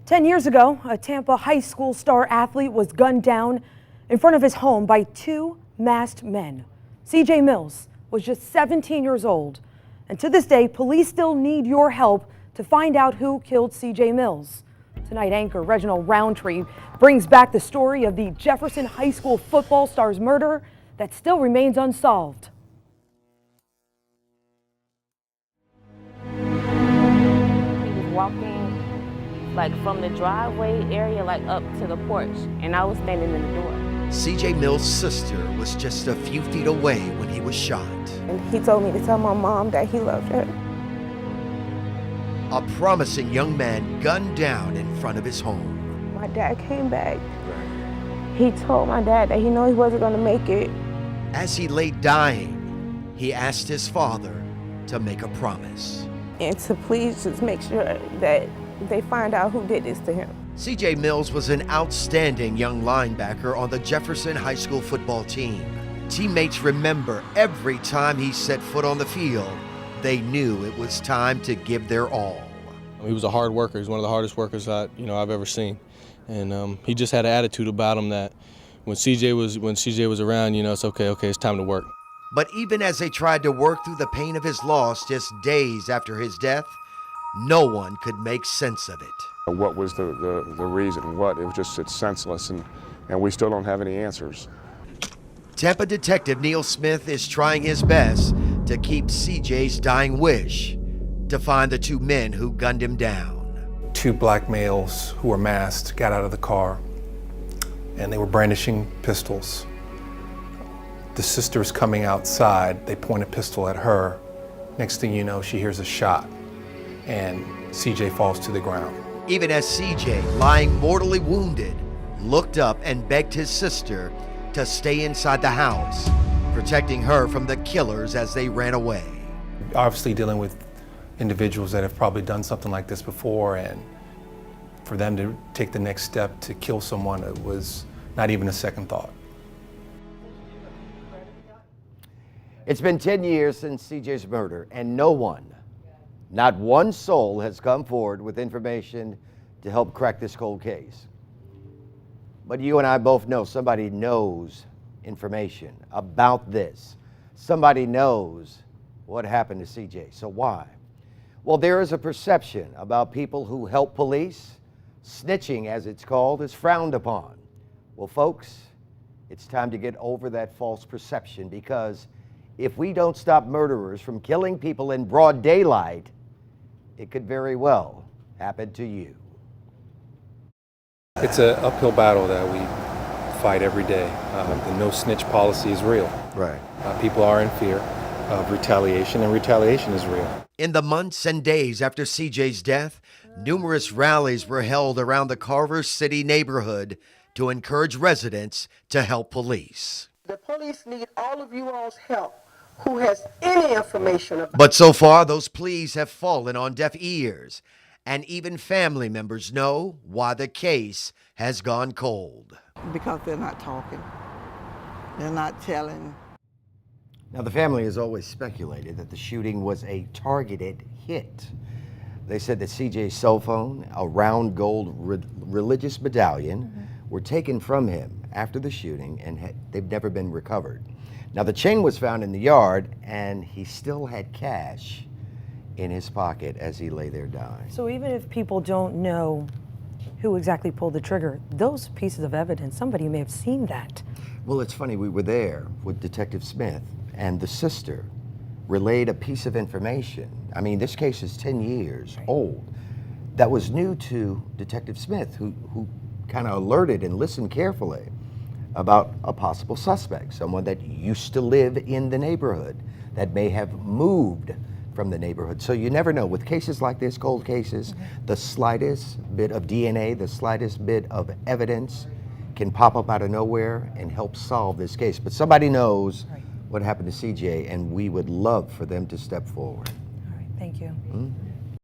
10 years ago, a Tampa high school star athlete was gunned down in front of his home by two masked men. CJ Mills was just 17 years old. And to this day, police still need your help to find out who killed CJ Mills. Tonight, anchor Reginald Roundtree brings back the story of the Jefferson High School football star's murder that still remains unsolved. He was walking like from the driveway area like up to the porch, and I was standing in the door. CJ Mills' sister was just a few feet away when he was shot. And he told me to tell my mom that he loved her. A promising young man gunned down in front of his home. My dad came back. He told my dad that he knew he wasn't going to make it. As he lay dying, he asked his father to make a promise. And to please just make sure that they find out who did this to him. CJ Mills was an outstanding young linebacker on the Jefferson High School football team. Teammates remember every time he set foot on the field, they knew it was time to give their all. He was a hard worker. He's one of the hardest workers I've ever seen. And he just had an attitude about him that when CJ was around, it's okay, it's time to work. But even as they tried to work through the pain of his loss just days after his death, no one could make sense of it. What was the reason? What? It was just, it's senseless, and we still don't have any answers. Tampa detective Neil Smith is trying his best to keep CJ's dying wish to find the two men who gunned him down. Two black males who were masked got out of the car, and they were brandishing pistols. The sister's coming outside, they point a pistol at her. Next thing you know, she hears a shot, and CJ falls to the ground. Even as CJ, lying mortally wounded, looked up and begged his sister to stay inside the house, protecting her from the killers as they ran away. Obviously dealing with individuals that have probably done something like this before, and for them to take the next step to kill someone, it was not even a second thought. It's been 10 years since CJ's murder, and no one, not one soul, has come forward with information to help crack this cold case. But you and I both know somebody knows information about this. Somebody knows what happened to CJ. So why? Well, there is a perception about people who help police. Snitching, as it's called, is frowned upon. Well, folks, it's time to get over that false perception, because if we don't stop murderers from killing people in broad daylight, it could very well happen to you. It's an uphill battle that we fight every day. The no snitch policy is real. Right. People are in fear of retaliation, and retaliation is real. In the months and days after CJ's death, numerous rallies were held around the Carver City neighborhood to encourage residents to help police. The police need all of you all's help who has any information about. But so far, those pleas have fallen on deaf ears, and even family members know why the case has gone cold. Because they're not talking. They're not telling. Now, the family has always speculated that the shooting was a targeted hit. They said that CJ's cell phone, a round gold religious medallion, were taken from him after the shooting, and they've never been recovered. Now, the chain was found in the yard, and he still had cash in his pocket as he lay there dying. So even if people don't know who exactly pulled the trigger, those pieces of evidence, somebody may have seen that. Well, it's funny, we were there with Detective Smith, and the sister relayed a piece of information. I mean, this case is 10 years old. That was new to Detective Smith, who kind of alerted and listened carefully about a possible suspect, someone that used to live in the neighborhood, that may have moved from the neighborhood. So you never know. With cases like this, cold cases, the slightest bit of DNA, the slightest bit of evidence can pop up out of nowhere and help solve this case. But somebody knows what happened to CJ, and we would love for them to step forward. All right, thank you.